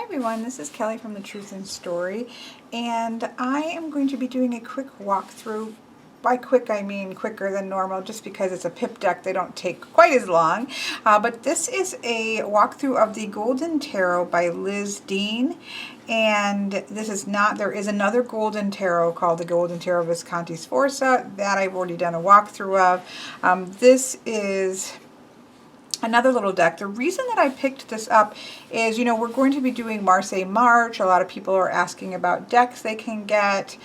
Hi everyone, this is Kelly from The Truth in Story, and I am going to be doing a quick walkthrough. By quick I mean quicker than normal, just because it's a pip deck, they don't take quite as long. But this is a walkthrough of the Golden Tarot by Liz Dean, and this is not, there is another Golden Tarot called the Golden Tarot Visconti Sforza that I've already done a walkthrough of. This is another little deck. The reason that I picked this up is, you know, we're going to be doing Marseille March. A lot of people are asking about decks they can get,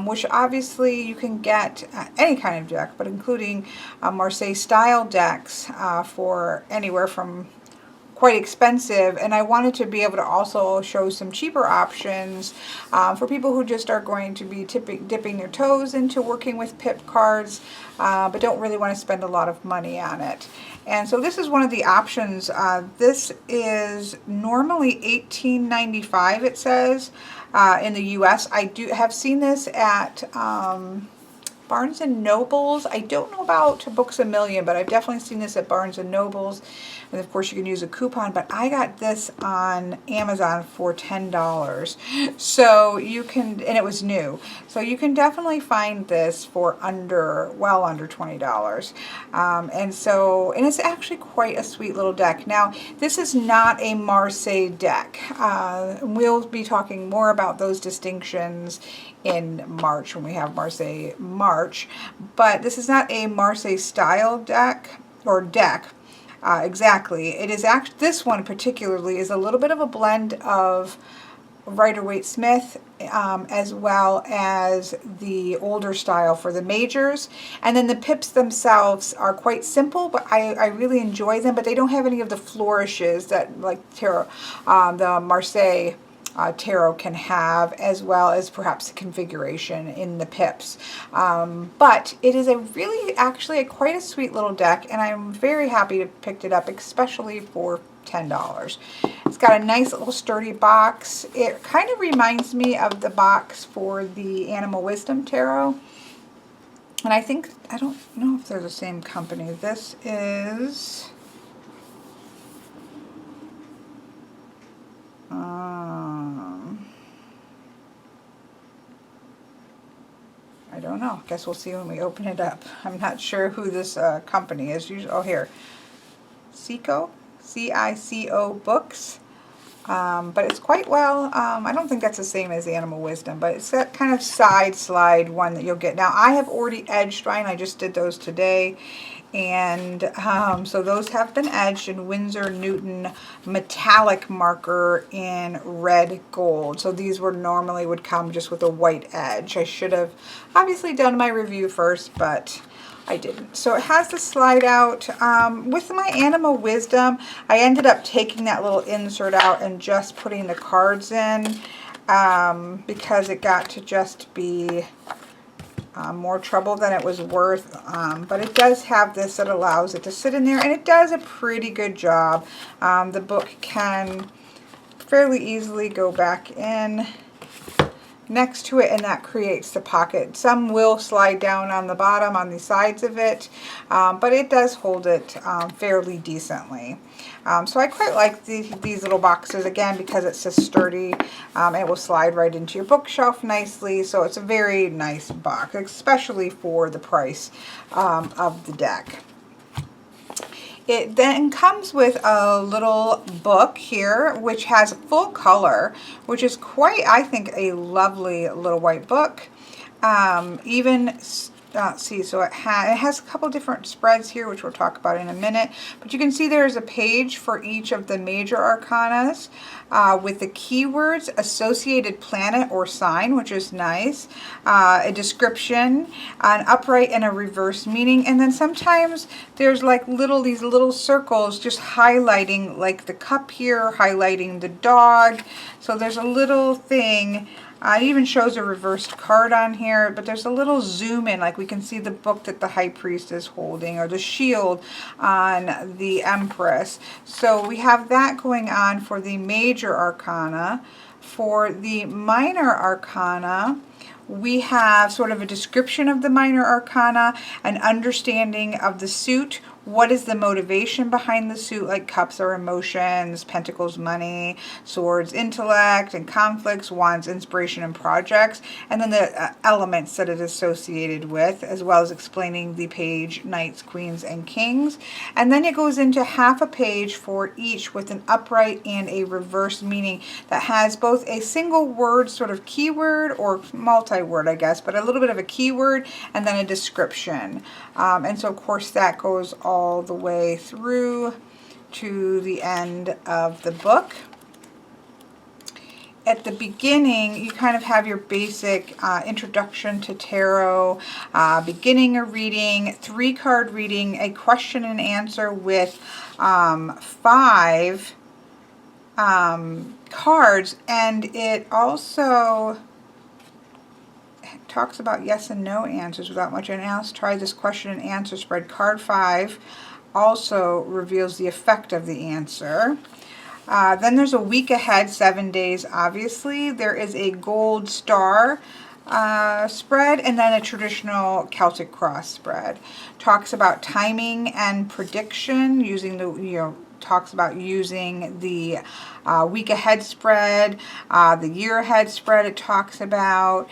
which obviously you can get any kind of deck, but including Marseille style decks for anywhere from quite expensive, and I wanted to be able to also show some cheaper options for people who just are going to be dipping their toes into working with pip cards, but don't really want to spend a lot of money on it. And so this is one of the options. This is normally $18.95, it says, in the US. I do have seen this at Barnes and Nobles. I don't know about Books A Million, but I've definitely seen this at Barnes and Nobles. And of course you can use a coupon, but I got this on Amazon for $10. So you can, and it was new. So you can definitely find this for well under $20. And it's actually quite a sweet little deck. Now, this is not a Marseille deck. We'll be talking more about those distinctions in March when we have Marseille March, but this is not a Marseille style deck or deck. Exactly. It is actually, this one particularly is a little bit of a blend of Rider-Waite-Smith as well as the older style for the majors, and then the pips themselves are quite simple, but I really enjoy them, but they don't have any of the flourishes that like tarot, the Marseille tarot can have, as well as perhaps the configuration in the pips. But it is actually quite a sweet little deck, and I'm very happy to pick it up, especially for $10. It's got a nice little sturdy box. It kind of reminds me of the box for the Animal Wisdom Tarot. And I don't know if they're the same company. This is I don't know. Guess we'll see when we open it up. I'm not sure who this company is. Usually, oh, here. Cico? C-I-C-O Books. But it's quite well. I don't think that's the same as the Animal Wisdom, but it's that kind of side slide one that you'll get. Now, I have already edged mine. I just did those today. And so those have been edged in Winsor Newton metallic marker in red gold. So these normally would come just with a white edge. I should have obviously done my review first, but I didn't. So it has the slide out. With my Animal Wisdom, I ended up taking that little insert out and just putting the cards in because it got to just be more trouble than it was worth, but it does have this that allows it to sit in there, and it does a pretty good job. The book can fairly easily go back in next to it, and that creates the pocket. Some will slide down on the bottom on the sides of it, but it does hold it fairly decently. So I quite like these little boxes, again, because it's so sturdy. It will slide right into your bookshelf nicely, so it's a very nice box, especially for the price of the deck. It then comes with a little book here, which has full color, which is quite, I think, a lovely little white book. See, so it has a couple different spreads here, which we'll talk about in a minute. But you can see there's a page for each of the major arcanas with the keywords, associated planet or sign, which is nice, a description, an upright and a reverse meaning, and then sometimes there's like these little circles just highlighting, like the cup here, highlighting the dog. So there's a little thing. It even shows a reversed card on here, but there's a little zoom in, like we can see the book that the High Priest is holding, or the shield on the Empress. So we have that going on for the major arcana. For the minor arcana, we have sort of a description of the minor arcana, an understanding of the suit What is the motivation behind the suit? Like cups are emotions, pentacles money, swords intellect and conflicts, wands inspiration and projects, and then the elements that it is associated with, as well as explaining the page knights, queens, and kings. And then it goes into half a page for each with an upright and a reverse meaning that has both a single word sort of keyword or multi-word, I guess, but a little bit of a keyword and then a description. And so of course that goes all the way through to the end of the book. At the beginning, you kind of have your basic introduction to tarot, beginning a reading, 3-card reading, a question and answer with 5 cards, and it also talks about yes and no answers without much analysis. Try this question and answer spread. Card 5 also reveals the effect of the answer. Then there's a week ahead, 7 days, obviously. There is a gold star spread, and then a traditional Celtic cross spread. Talks about timing and prediction, using the, talks about using the week ahead spread, the year ahead spread. It talks about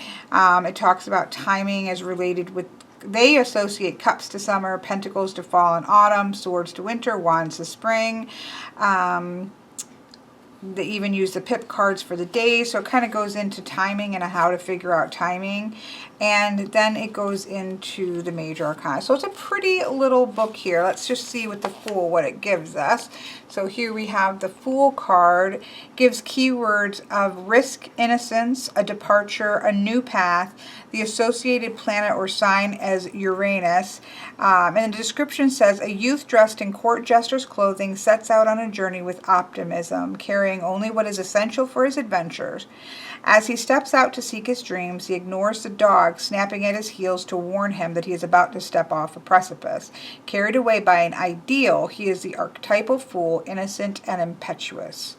timing as related with, they associate cups to summer, pentacles to fall and autumn, swords to winter, wands to spring. They even use the pip cards for the days, so it kind of goes into timing and how to figure out timing. And then it goes into the major arcana. So it's a pretty little book here. Let's just see with the Fool what it gives us. So here we have the Fool card. Gives keywords of risk, innocence, a departure, a new path, the associated planet or sign as Uranus. And the description says, a youth dressed in court jester's clothing sets out on a journey with optimism, carrying only what is essential for his adventures. As he steps out to seek his dreams, he ignores the dog snapping at his heels to warn him that he is about to step off a precipice. Carried away by an ideal, he is the archetypal fool, innocent and impetuous.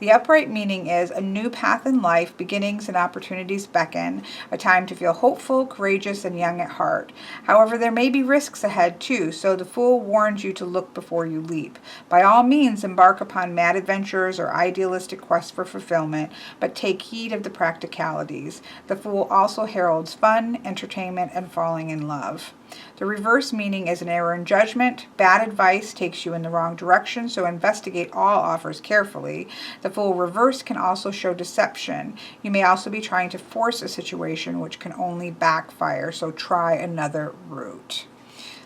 The upright meaning is a new path in life, beginnings and opportunities beckon, a time to feel hopeful, courageous, and young at heart. However, there may be risks ahead too, so the Fool warns you to look before you leap. By all means, embark upon mad adventures or idealistic quests for fulfillment, but take heed of the practicalities. The Fool also heralds fun, entertainment, and falling in love. The reverse meaning is an error in judgment. Bad advice takes you in the wrong direction, so investigate all offers carefully. The Fool reverse can also show deception. You may also be trying to force a situation which can only backfire, so try another route.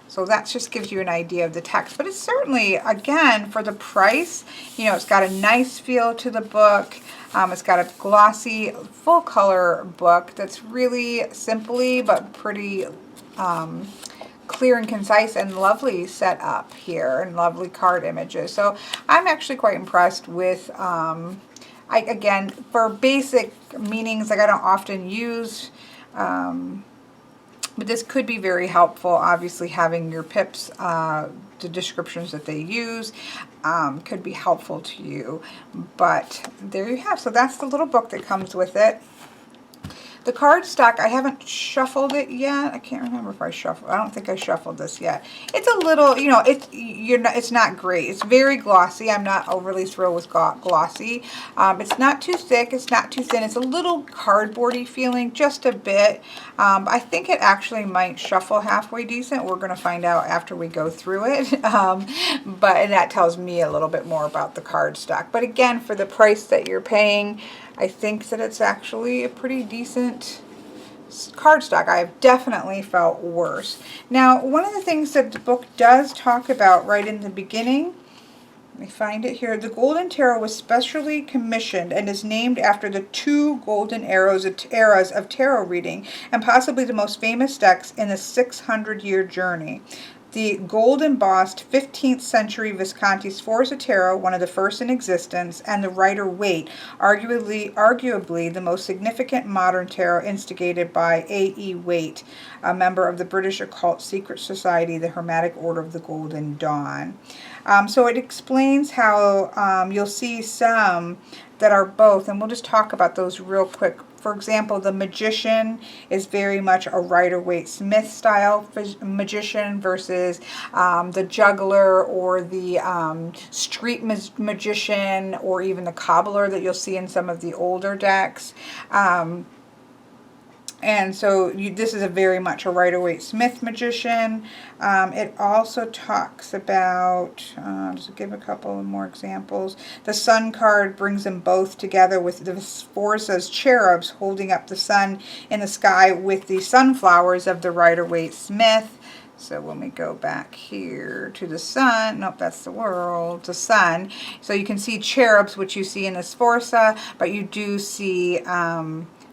So that just gives you an idea of the text. But it's certainly, again, for the price, it's got a nice feel to the book. It's got a glossy, full color book that's really simply but pretty clear and concise and lovely set up here and lovely card images. So I'm actually quite impressed with, again, for basic meanings, like I don't often use, but this could be very helpful. Obviously having your pips, the descriptions that they use, could be helpful to you. But there you have. So that's the little book that comes with it. The cardstock, I haven't shuffled it yet. I can't remember if I shuffled. I don't think I shuffled this yet. It's a little, it's not great. It's very glossy. I'm not overly thrilled with glossy. It's not too thick. It's not too thin. It's a little cardboardy feeling, just a bit. I think it actually might shuffle halfway decent. We're going to find out after we go through it. And that tells me a little bit more about the cardstock. But again, for the price that you're paying, I think that it's actually a pretty decent cardstock. I've definitely felt worse. Now, one of the things that the book does talk about right in the beginning, let me find it here. The Golden Tarot was specially commissioned and is named after the 2 golden eras of tarot reading and possibly the most famous decks in the 600-year journey. The gold-embossed 15th century Visconti Sforza Tarot, one of the first in existence, and the Rider-Waite, arguably the most significant modern tarot, instigated by A.E. Waite, a member of the British occult secret society, the Hermetic Order of the Golden Dawn. So it explains how you'll see some that are both, and we'll just talk about those real quick. For example, the magician is very much a Rider-Waite-Smith style magician versus the juggler or the street magician or even the cobbler that you'll see in some of the older decks. And so this is a very much a Rider-Waite-Smith magician. It also talks about, just give a couple more examples. The sun card brings them both together with the Sforza's cherubs holding up the sun in the sky with the sunflowers of the Rider-Waite-Smith. So when we go back here to the sun, nope, that's the world, the sun. So you can see cherubs, which you see in the Sforza, but you do see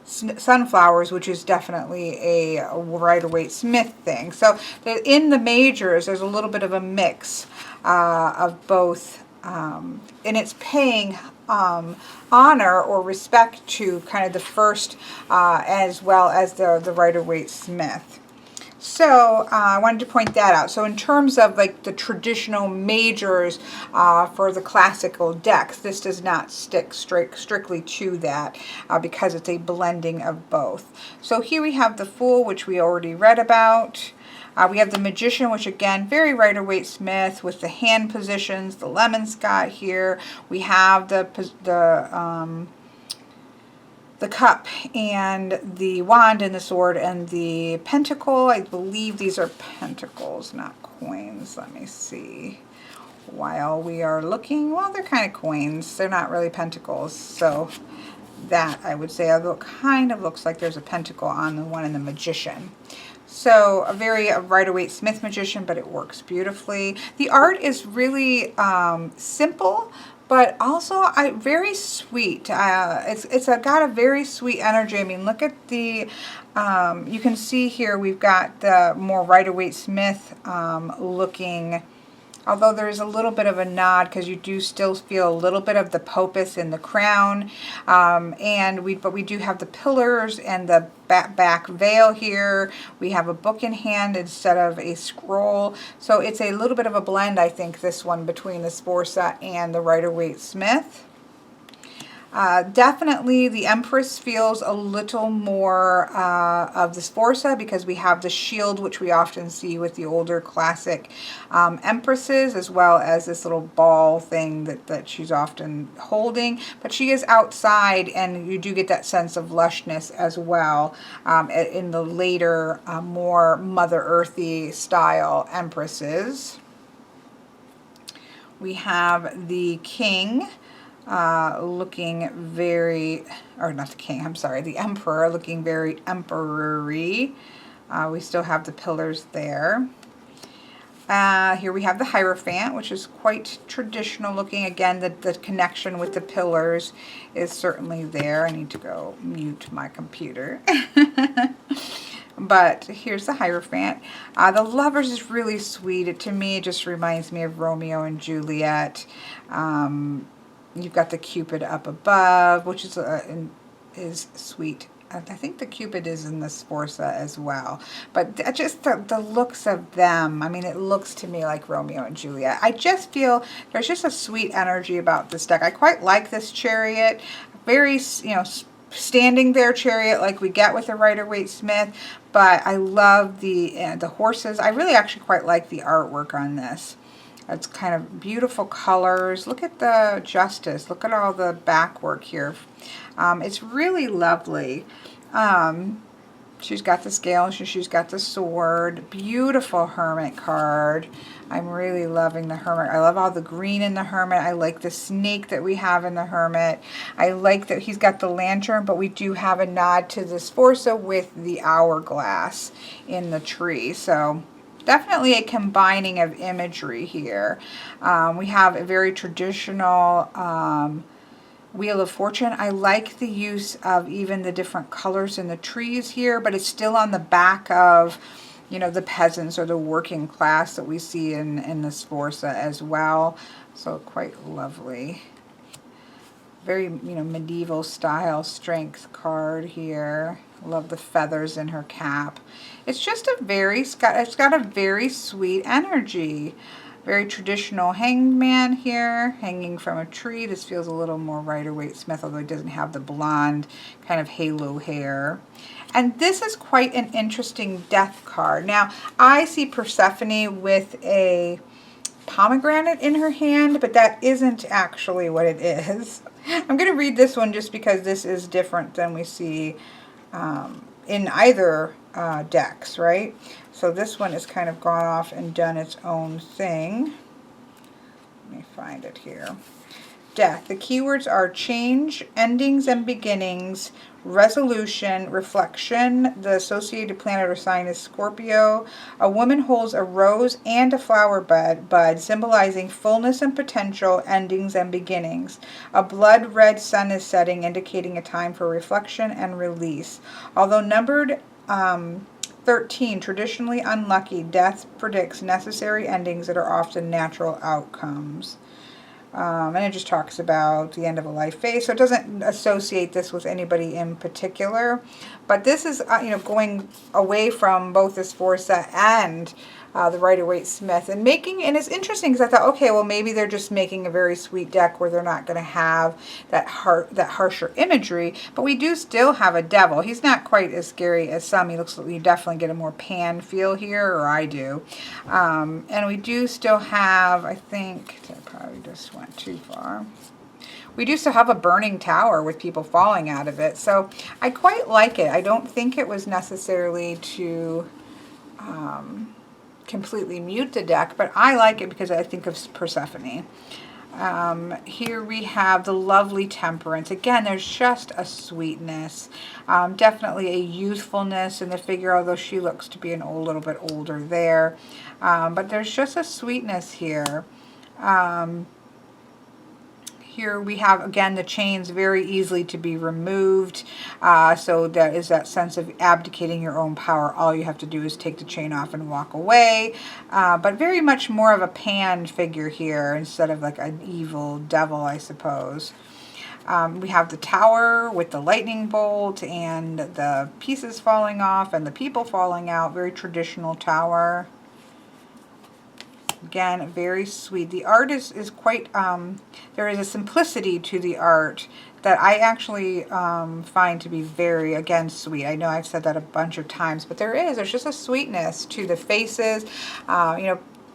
sunflowers, which is definitely a Rider-Waite-Smith thing. So in the majors, there's a little bit of a mix of both, and it's paying honor or respect to kind of the first as well as the Rider-Waite-Smith. So I wanted to point that out. So in terms of like the traditional majors for the classical decks, this does not stick strictly to that because it's a blending of both. So here we have the Fool, which we already read about. We have the Magician, which again, very Rider-Waite-Smith with the hand positions, the lemon Scott here. We have the cup and the wand and the sword and the pentacle. I believe these are pentacles, not coins. Let me see. While we are looking, well, they're kind of coins. They're not really pentacles. So that I would say, although it kind of looks like there's a pentacle on the one in the Magician. So a very Rider-Waite-Smith magician, but it works beautifully. The art is really simple, but also very sweet. It's got a very sweet energy. I mean, look at the, you can see here we've got the more Rider-Waite-Smith looking, although there's a little bit of a nod because you do still feel a little bit of the Popus in the crown. But we do have the pillars and the back veil here. We have a book in hand instead of a scroll. So it's a little bit of a blend, I think, this one between the Sforza and the Rider-Waite-Smith. Definitely the Empress feels a little more of the Sforza because we have the shield, which we often see with the older classic Empresses, as well as this little ball thing that she's often holding. But she is outside, and you do get that sense of lushness as well in the later, more Mother Earthy style Empresses. We have the King. Looking very, or not the king, I'm sorry, the emperor looking very emperor-y. We still have the pillars there. Here we have the Hierophant, which is quite traditional looking. Again, the connection with the pillars is certainly there. I need to go mute my computer. But here's the Hierophant. The Lovers is really sweet. To me, it just reminds me of Romeo and Juliet. You've got the Cupid up above, which is sweet. I think the Cupid is in the Sforza as well. But just the looks of them, I mean, it looks to me like Romeo and Juliet. I just feel there's just a sweet energy about this deck. I quite like this Chariot. Very, standing there Chariot like we get with the Rider-Waite-Smith. But I love the horses. I really actually quite like the artwork on this. It's kind of beautiful colors. Look at the Justice. Look at all the back work here. It's really lovely. She's got the scale. She's got the sword. Beautiful Hermit card. I'm really loving the Hermit. I love all the green in the Hermit. I like the snake that we have in the Hermit. I like that he's got the lantern, but we do have a nod to the Sforza with the hourglass in the tree. So definitely a combining of imagery here. We have a very traditional Wheel of Fortune. I like the use of even the different colors in the trees here, but it's still on the back of, the peasants or the working class that we see in the Sforza as well. So quite lovely. Very, medieval style strength card here. Love the feathers in her cap. It's just it's got a very sweet energy. Very traditional hanged man here, hanging from a tree. This feels a little more Rider-Waite-Smith, although it doesn't have the blonde kind of halo hair. And this is quite an interesting death card. Now, I see Persephone with a pomegranate in her hand, but that isn't actually what it is. I'm going to read this one just because this is different than we see in either decks, right? So this one has kind of gone off and done its own thing. Let me find it here. Death. The keywords are change, endings and beginnings, resolution, reflection. The associated planet or sign is Scorpio. A woman holds a rose and a flower bud, symbolizing fullness and potential, endings and beginnings. A blood red sun is setting, indicating a time for reflection and release. Although numbered 13, traditionally unlucky, death predicts necessary endings that are often natural outcomes. And it just talks about the end of a life phase. So it doesn't associate this with anybody in particular. But this is, going away from both this Forza and the Rider-Waite-Smith. And it's interesting because I thought, okay, well, maybe they're just making a very sweet deck where they're not going to have that harsher imagery. But we do still have a devil. He's not quite as scary as some. You definitely get a more pan feel here, or I do. And we do still have, I think, I probably just went too far. We do still have a burning tower with people falling out of it. So I quite like it. I don't think it was necessarily to completely mute the deck, but I like it because I think of Persephone. Here we have the lovely Temperance. Again, there's just a sweetness, definitely a youthfulness in the figure, although she looks to be a little bit older there. But there's just a sweetness here. Here we have, again, the chains very easily to be removed. So there is that sense of abdicating your own power. All you have to do is take the chain off and walk away. But very much more of a pan figure here instead of like an evil devil, I suppose. We have the tower with the lightning bolt and the pieces falling off and the people falling out. Very traditional tower. Again, very sweet. The art is quite, there is a simplicity to the art that I actually find to be very, again, sweet. I know I've said that a bunch of times, but there's just a sweetness to the faces.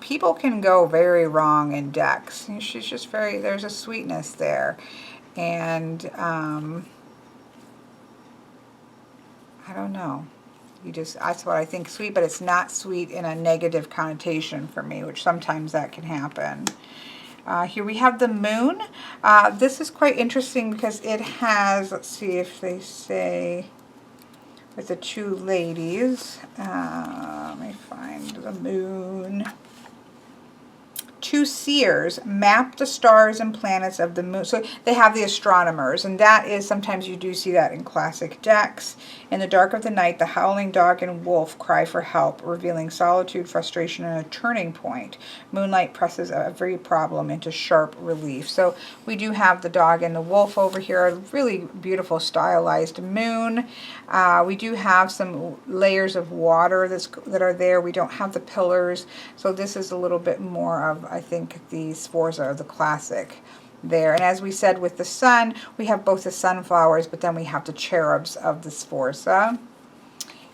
People can go very wrong in decks. She's just there's a sweetness there. And I don't know. That's what I think sweet, but it's not sweet in a negative connotation for me, which sometimes that can happen. Here we have the moon. This is quite interesting because it has, let's see if they say, with the two ladies, let me find the moon. Two seers map the stars and planets of the moon. So they have the astronomers, and that is, sometimes you do see that in classic decks. In the dark of the night, the howling dog and wolf cry for help, revealing solitude, frustration, and a turning point. Moonlight presses every problem into sharp relief. So we do have the dog and the wolf over here, a really beautiful stylized moon. We do have some layers of water that are there. We don't have the pillars, so this is a little bit more of, I think, the Sforza, the classic there. And as we said with the sun, we have both the sunflowers, but then we have the cherubs of the Sforza.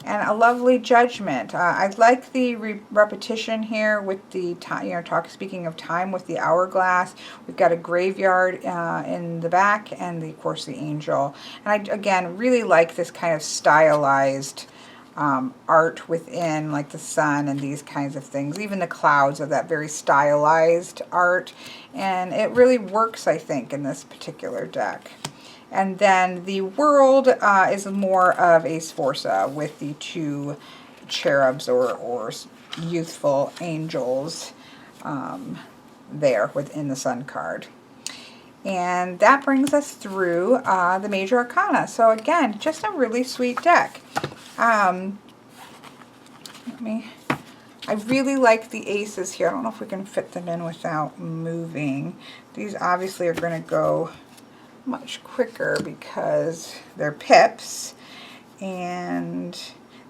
And a lovely judgment. I like the repetition here with the time, speaking of time, with the hourglass. We've got a graveyard in the back, and of course the angel. And I, again, really like this kind of stylized art within, like the sun and these kinds of things. Even the clouds are that very stylized art, and it really works, I think, in this particular deck. And then the world is more of a Sforza with the two cherubs or youthful angels there within the sun card. And that brings us through the major arcana. So again, just a really sweet deck. I really like the aces here. I don't know if we can fit them in without moving. These obviously are going to go much quicker because they're pips. And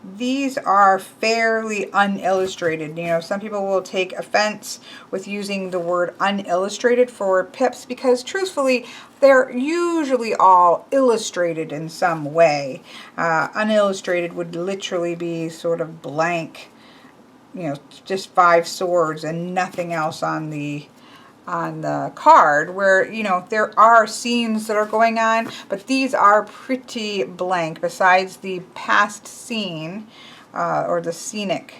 these are fairly unillustrated. You know, some people will take offense with using the word unillustrated for pips because truthfully, they're usually all illustrated in some way. Unillustrated would literally be sort of blank, you know, just 5 swords and nothing else on the card, where, you know, there are scenes that are going on, but these are pretty blank besides the past scene or the scenic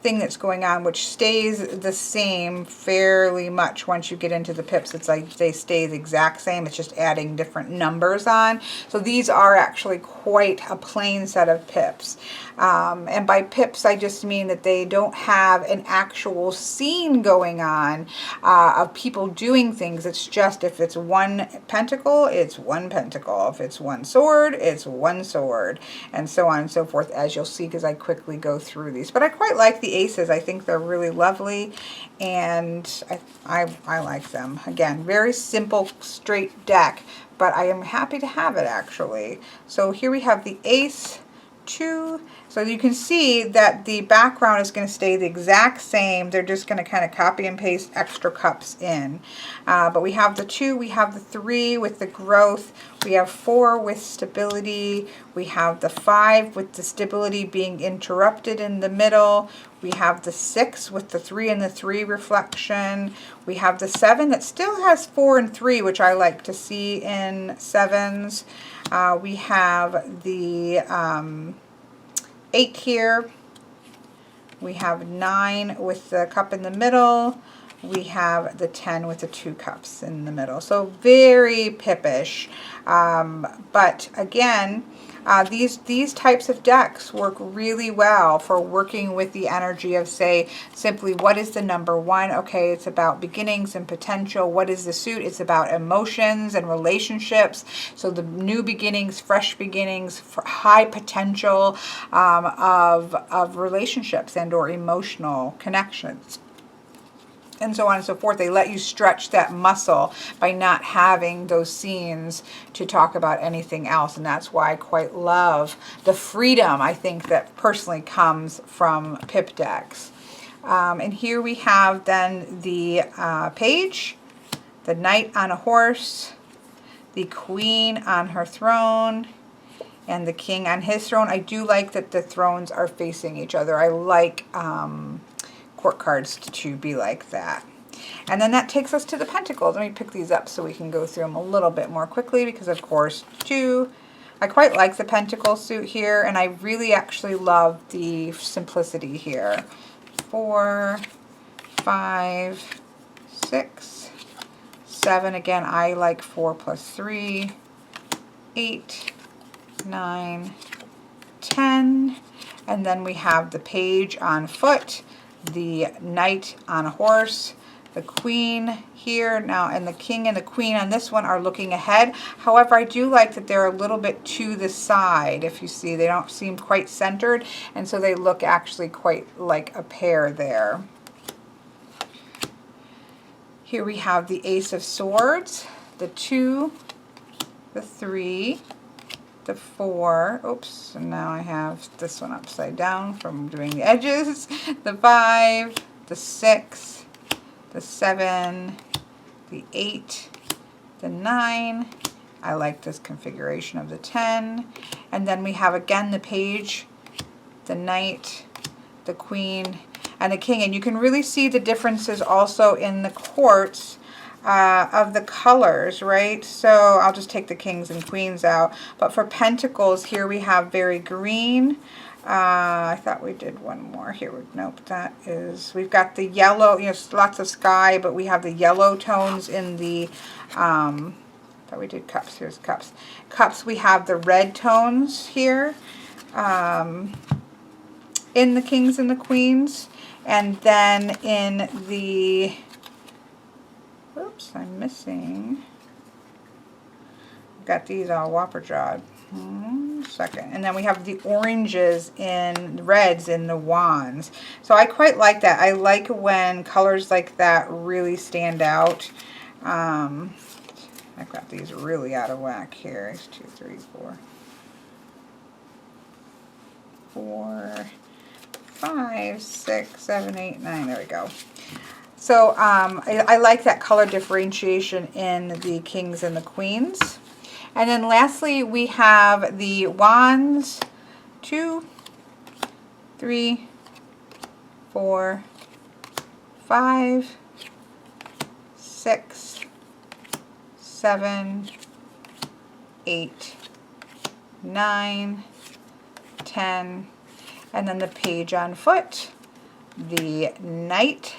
thing that's going on, which stays the same fairly much once you get into the pips. It's like they stay the exact same, it's just adding different numbers on. So these are actually quite a plain set of pips. And by pips, I just mean that they don't have an actual scene going on of people doing things. It's just if it's one pentacle, it's one pentacle. If it's one sword, it's one sword, and so on and so forth, as you'll see as I quickly go through these. But I quite like the aces. I think they're really lovely, and I like them. Again, very simple, straight deck, but I am happy to have it actually. So here we have the ace, 2. So you can see that the background is going to stay the exact same. They're just going to kind of copy and paste extra cups in. But we have the 2, we have the 3 with the growth, we have 4 with stability, we have the 5 with the stability being interrupted in the middle, we have the 6 with the 3 and the 3 reflection, we have the 7 that still has 4 and 3, which I like to see in 7s. We have the 8 here. We have 9 with the cup in the middle. We have the 10 with the 2 cups in the middle. So very pippish. But again, these types of decks work really well for working with the energy of, say, simply what is the number 1? Okay, it's about beginnings and potential. What is the suit? It's about emotions and relationships. So the new beginnings, fresh beginnings, high potential of relationships and or emotional connections, and so on and so forth. They let you stretch that muscle by not having those scenes to talk about anything else, and that's why I quite love the freedom, I think, that personally comes from pip decks. And here we have then the page, the knight on a horse, the queen on her throne, and the king on his throne. I do like that the thrones are facing each other. I like court cards to be like that. And then that takes us to the pentacles. Let me pick these up so we can go through them a little bit more quickly, because of course, 2, I quite like the pentacle suit here, and I really actually love the simplicity here. 4, 5, 6, 7. Again, I like 4 plus 3, 8, 9, 10. And then we have the page on foot, the knight on a horse, the queen here now, and the king and the queen on this one are looking ahead. However, I do like that they're a little bit to the side. If you see, they don't seem quite centered, and so they look actually quite like a pair there. Here we have the ace of swords, the 2, the 3, the 4, oops, and now I have this one upside down from doing the edges, the 5, the 6, the 7, the 8, the 9. I like this configuration of the 10. And then we have again the page, the knight, the queen, and the king. And you can really see the differences also in the courts of the colors, right? So I'll just take the kings and queens out. But for pentacles, here we have very green. I thought we did one more here. Nope, that is, we've got the yellow, you know, lots of sky, but we have the yellow tones in the, thought we did cups. Here's cups. Cups, we have the red tones here in the kings and the queens. And then in the, oops, I'm missing. Got these all whopper jawed. Second. And then we have the oranges and reds in the wands. So I quite like that. I like when colors like that really stand out. I've got these really out of whack here. 2, 3, 4. 4, 5, 6, 7, 8, 9. There we go. So I like that color differentiation in the kings and the queens. And then lastly, we have the wands, 2, 3, 4, 5, 6, 7, 8, 9, 10, and then the page on foot, the knight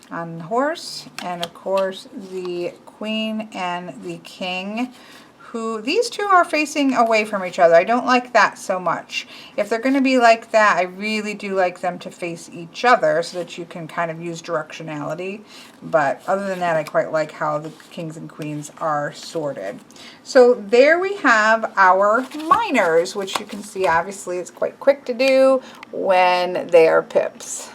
on the horse, and of course the queen and the king, who these two are facing away from each other. I don't like that so much. If they're going to be like that, I really do like them to face each other so that you can kind of use directionality. But other than that, I quite like how the kings and queens are sorted. So there we have our minors, which you can see obviously it's quite quick to do when they are pips.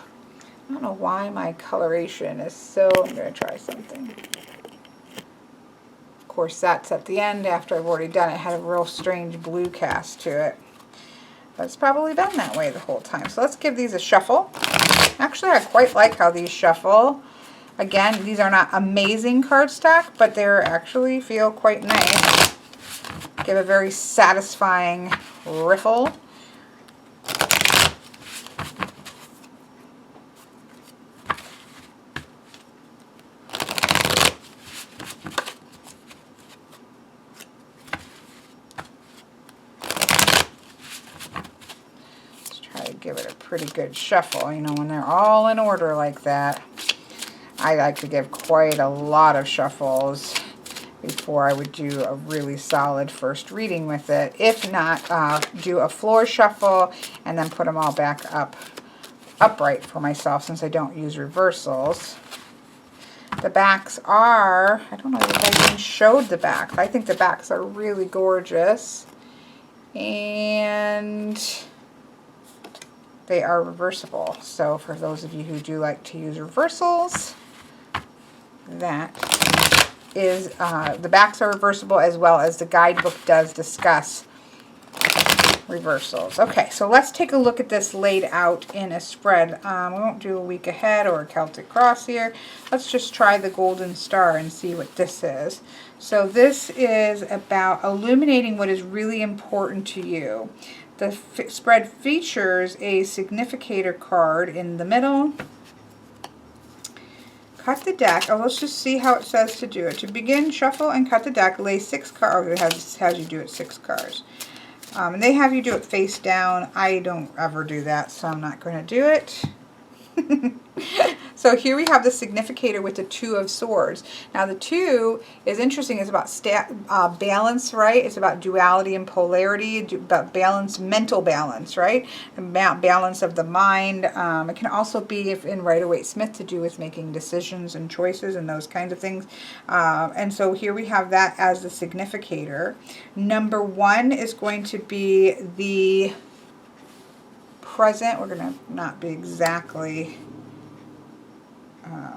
I don't know why my coloration is so, I'm going to try something. Of course, that's at the end after I've already done it. It had a real strange blue cast to it. But it's probably been that way the whole time. So let's give these a shuffle. Actually, I quite like how these shuffle. Again, these are not amazing cardstock, but they actually feel quite nice. Give a very satisfying riffle. Give it a pretty good shuffle, you know, when they're all in order like that. I like to give quite a lot of shuffles before I would do a really solid first reading with it. If not, do a floor shuffle and then put them all back upright for myself, since I don't use reversals. The backs are, I don't know if I even showed the backs. I think the backs are really gorgeous. And they are reversible. So for those of you who do like to use reversals, that is, the backs are reversible, as well as the guidebook does discuss reversals. Okay, so let's take a look at this laid out in a spread. We won't do a week ahead or a Celtic cross here. Let's just try the golden star and see what this is. So this is about illuminating what is really important to you. The spread features a significator card in the middle. Cut the deck. Oh, let's just see how it says to do it. To begin, shuffle and cut the deck. Lay 6 cards. Oh, it has you do it 6 cards. And they have you do it face down. I don't ever do that, so I'm not going to do it. So here we have the significator with the 2 of swords. Now the 2 is interesting. It's about balance, right? It's about duality and polarity, about balance, mental balance, right? About balance of the mind. It can also be, if in Rider-Waite-Smith, to do with making decisions and choices and those kinds of things. And so here we have that as the significator. Number 1 is going to be the present. We're going to not be exactly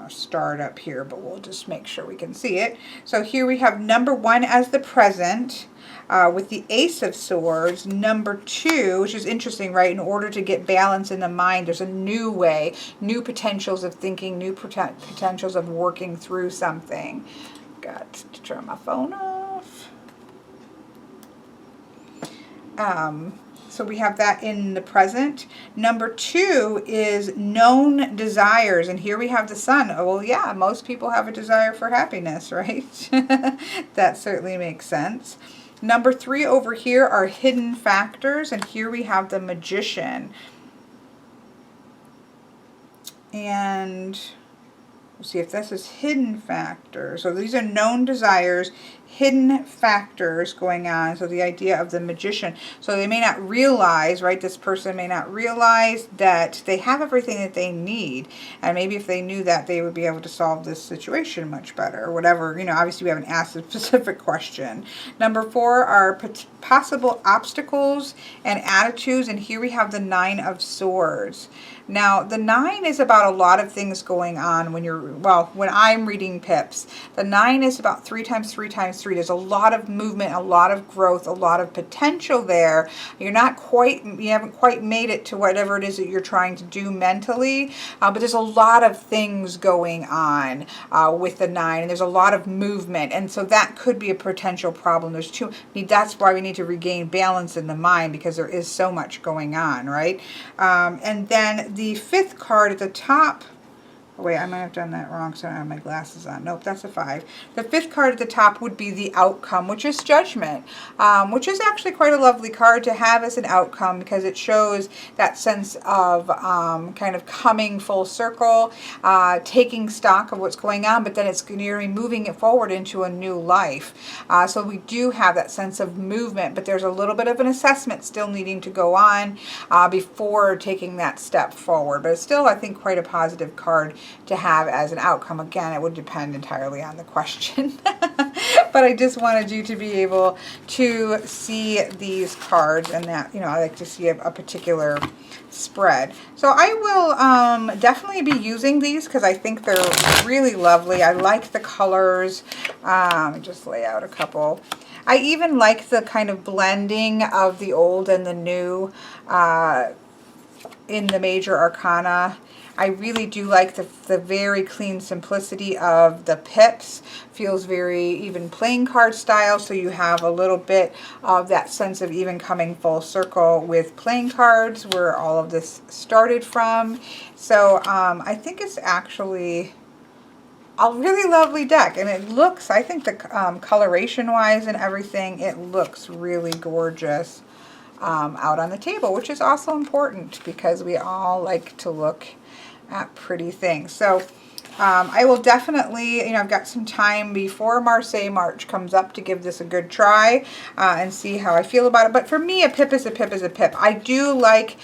start up here, but we'll just make sure we can see it. So here we have number 1 as the present, with the Ace of Swords. Number 2, which is interesting, right? In order to get balance in the mind, there's a new way, new potentials of thinking, new potentials of working through something. Got to turn my phone off. So we have that in the present. Number 2 is known desires. And here we have the sun. Oh, well, yeah, most people have a desire for happiness, right? That certainly makes sense. Number 3 over here are hidden factors. And here we have the magician. And we'll see if this is hidden factors. So these are known desires, hidden factors going on. So the idea of the magician. So they may not realize, right? This person may not realize that they have everything that they need. And maybe if they knew that, they would be able to solve this situation much better, or whatever. You know, obviously we haven't asked a specific question. Number 4 are possible obstacles and attitudes. And here we have the 9 of Swords. Now, the 9 is about a lot of things going on when you're, well, when I'm reading pips. The 9 is about 3 times 3 times -3. There's a lot of movement, a lot of growth, a lot of potential there. You haven't quite made it to whatever it is that you're trying to do mentally, but there's a lot of things going on with the 9, and there's a lot of movement, and so that could be a potential problem. That's why we need to regain balance in the mind, because there is so much going on, right? And then the 5th card at the top. Oh, wait, I might have done that wrong, so I don't have my glasses on. Nope, that's a 5. The 5th card at the top would be the outcome, which is judgment, which is actually quite a lovely card to have as an outcome, because it shows that sense of kind of coming full circle, taking stock of what's going on, but then you're moving it forward into a new life. So we do have that sense of movement, but there's a little bit of an assessment still needing to go on before taking that step forward. But it's still, I think, quite a positive card to have as an outcome. Again, it would depend entirely on the question. But I just wanted you to be able to see these cards, and that, I like to see a particular spread. So I will definitely be using these, because I think they're really lovely. I like the colors. Let me just lay out a couple. I even like the kind of blending of the old and the new in the major arcana. I really do like the very clean simplicity of the pips. Feels very even playing card style, so you have a little bit of that sense of even coming full circle with playing cards, where all of this started from. So I think it's actually a really lovely deck, and it looks, I think the coloration wise and everything, it looks really gorgeous out on the table, which is also important, because we all like to look at pretty things. So I will definitely, I've got some time before March comes up to give this a good try and see how I feel about it. But for me, a pip is a pip is a pip. I do like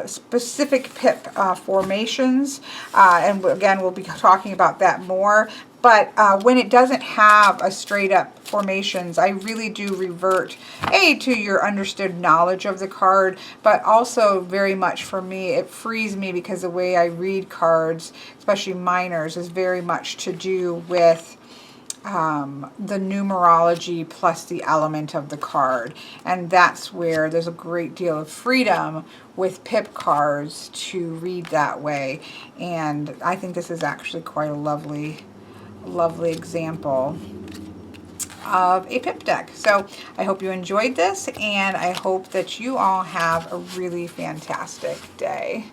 specific pip formations, and again, we'll be talking about that more. But when it doesn't have a straight up formations, I really do revert, to your understood knowledge of the card, but also very much for me, it frees me, because the way I read cards, especially minors, is very much to do with the numerology plus the element of the card. And that's where there's a great deal of freedom with pip cards to read that way. And I think this is actually quite a lovely example of a pip deck. So I hope you enjoyed this, and I hope that you all have a really fantastic day.